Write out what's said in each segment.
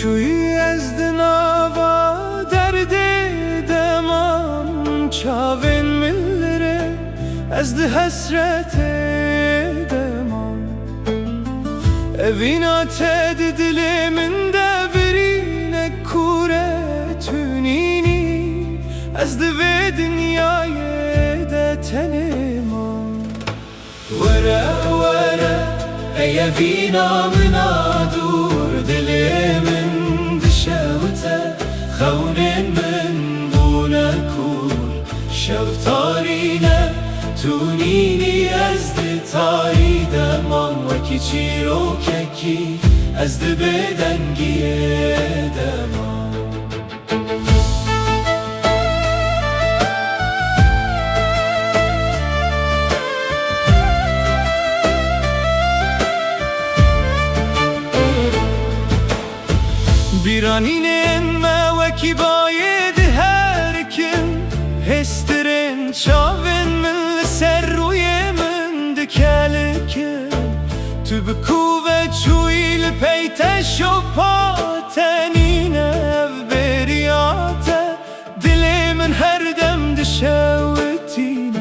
توی از دناوا درد دمام چاوین ملره از ده حسرت دمام اوینا تد دل من دبرین کوره تونینی از ده دنیای ده تنمام ورا ورا ای وینا منادور دل من دشوته خونین من بونکور شفتارینه تونینی از ده تاری دمام وکی چیروککی از ده بدنگیه دمام بیرانینن ما وکی باید هر کم هسترن چاون من سر روی من دکلکم تو بکو و چویل پیتش و پاتنینه بریاته دل من هر دم دشوتینه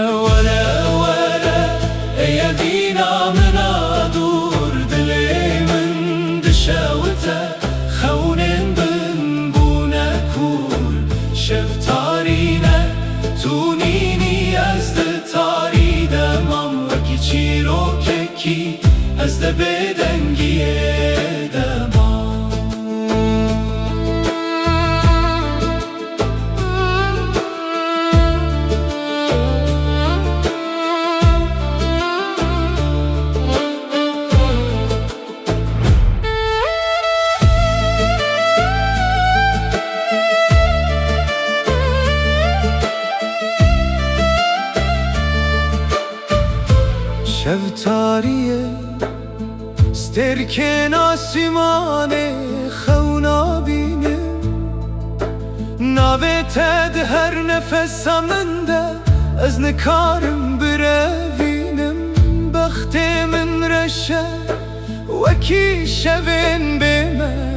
ولا ولا ای دینا منادور دل من دشوته خونین بن بونکور شفتارینه تونینی از ده تاری دمام وکی چیروککی از ده بدنگیه دمام شفتاریه سترکن آسمانه خونا بینه ناویتد هر نفس منده از نکارم بروینم بخت من رشه وکی شوین بیمه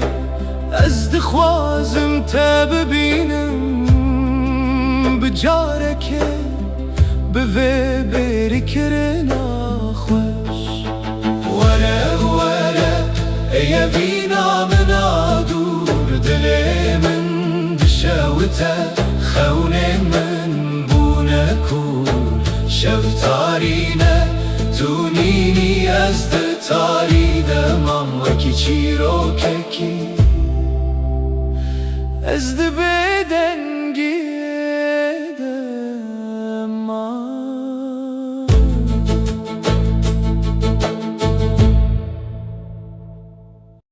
از دخوازم تا ببینم بجارکه بوی بری کرنا خوش وره وره ای وینا منادور دل من دشوته خونین من بونکور شفتارینه تونینی از ده تاری دمام وکی چیروککی از ده بدنگی